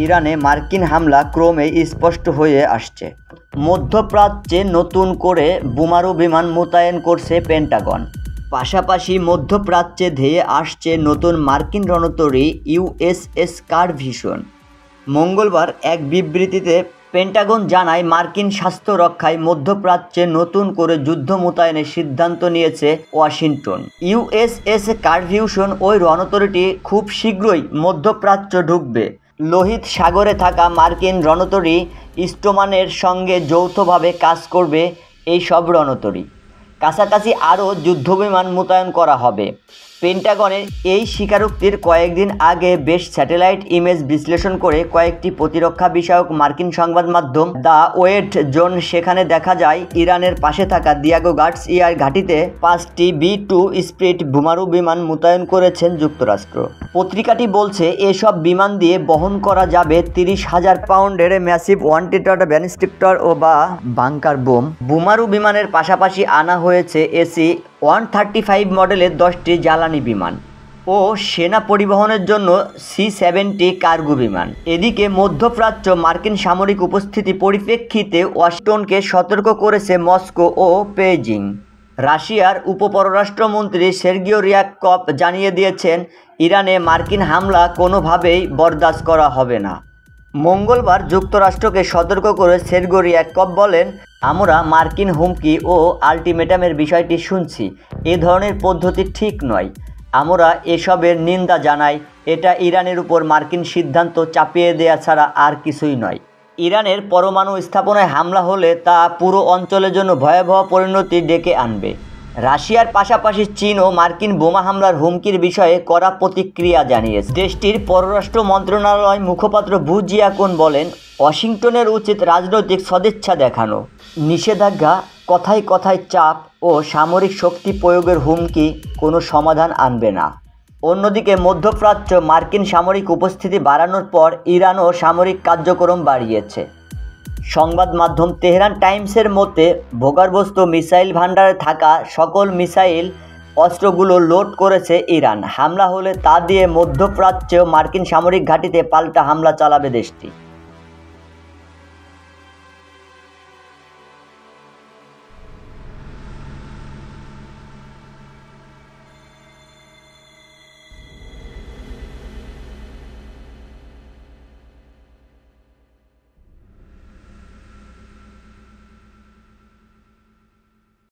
ইরানে মার্কিন হামলা ক্রমেই স্পষ্ট হয়ে আসছে। মধ্যপ্রাচ্যে নতুন করে বোমারু বিমান মোতায়েন করছে পেন্টাগন। পাশাপাশি মধ্যপ্রাচ্যে ধেয়ে আসছে নতুন মার্কিন রণতরী ইউএসএস কার্ল ভিশন। মঙ্গলবার এক বিবৃতিতে পেন্টাগন জানায়, মার্কিন স্বাস্থ্য রক্ষায় মধ্যপ্রাচ্যে নতুন করে যুদ্ধ মোতায়েনের সিদ্ধান্ত নিয়েছে ওয়াশিংটন। ইউএসএস কার্ল ভিশন ওই রণতরীটি খুব শীঘ্রই মধ্যপ্রাচ্য ঢুকবে। লোহিত সাগরে থাকা মার্কিন রণতরী স্টোমানের সঙ্গে যৌথভাবে কাজ করবে এই সব রণতরী। কাছাকাছি আরও যুদ্ধবিমান মোতায়েন করা হবে। পেন্টাগনের এই স্বীকারোক্তির কয়েকদিন আগে বেশ স্যাটেলাইট ইমেজ বিশ্লেষণ করে কয়েকটি প্রতিরক্ষা বিষয়ক মার্কিন সংবাদ মাধ্যম দ্য ওয়েট জোন সেখানে দেখা যায় ইরানের পাশে থাকা দিয়াগো গার্সিয়ার ঘাঁটিতে 5টি B-2 স্পিরিট বোমারু বিমান মোতায়েন করেছেন যুক্তরাষ্ট্র। পত্রিকাটি বলছে, এসব বিমান দিয়ে বহন করা যাবে 30,000 পাউন্ডের ম্যাসিভ ওয়ান-টেটার ব্যালিস্টিক ও বা বাংকার বোম। বোমারু বিমানের পাশাপাশি আনা হয়েছে AC-135 মডেলের 10টি জ্বালানি বিমান ও সেনা পরিবহনের জন্য C-70 কার্গো বিমান। এদিকে মধ্যপ্রাচ্য মার্কিন সামরিক উপস্থিতি পরিপ্রেক্ষিতে ওয়াশিংটনকে সতর্ক করেছে মস্কো ও বেইজিং। রাশিয়ার উপপররাষ্ট্রমন্ত্রী সের্গিও রিয়াবকভ জানিয়ে দিয়েছেন, ইরানে মার্কিন হামলা কোনোভাবেই বরদাস্ত করা হবে না। মঙ্গলবার যুক্তরাষ্ট্রকে সতর্ক করে সের্গিও রিয়াবকভ বলেন, আমরা মার্কিন হুমকি ও আলটিমেটামের বিষয়টি শুনছি। এ ধরনের পদ্ধতি ঠিক নয়। আমরা এসবের নিন্দা জানাই। এটা ইরানের উপর মার্কিন সিদ্ধান্ত চাপিয়ে দেয়া ছাড়া আর কিছুই নয়। ইরানের পরমাণু স্থাপনায় হামলা হলে তা পুরো অঞ্চলের জন্য ভয়াবহ পরিণতি ডেকে আনবে। রাশিয়ার পাশাপাশি চীনও মার্কিন বোমা হামলার হুমকির বিষয়ে কড়া প্রতিক্রিয়া জানিয়েছে। দেশটির পররাষ্ট্র মন্ত্রণালয় মুখপাত্র ভু জিয়াকুন বলেন, ওয়াশিংটনের উচিত রাজনৈতিক সদিচ্ছা দেখানো। নিষেধাজ্ঞা, কথায় কথায় চাপ ও সামরিক শক্তি প্রয়োগের হুমকি কোনো সমাধান আনবে না। অন্যদিকে মধ্যপ্রাচ্য মার্কিন সামরিক উপস্থিতি বাড়ানোর পর ইরানও সামরিক কার্যক্রম বাড়িয়েছে। সংবাদ মাধ্যম তেহরান টাইমসের মতে, ভূগর্ভস্থ মিসাইল ভান্ডারে থাকা সকল মিসাইল অস্ত্রগুলো লোড করেছে ইরান। হামলা হলে তা দিয়ে মধ্যপ্রাচ্যেও মার্কিন সামরিক ঘাঁটিতে পাল্টা হামলা চালাবে দেশটি।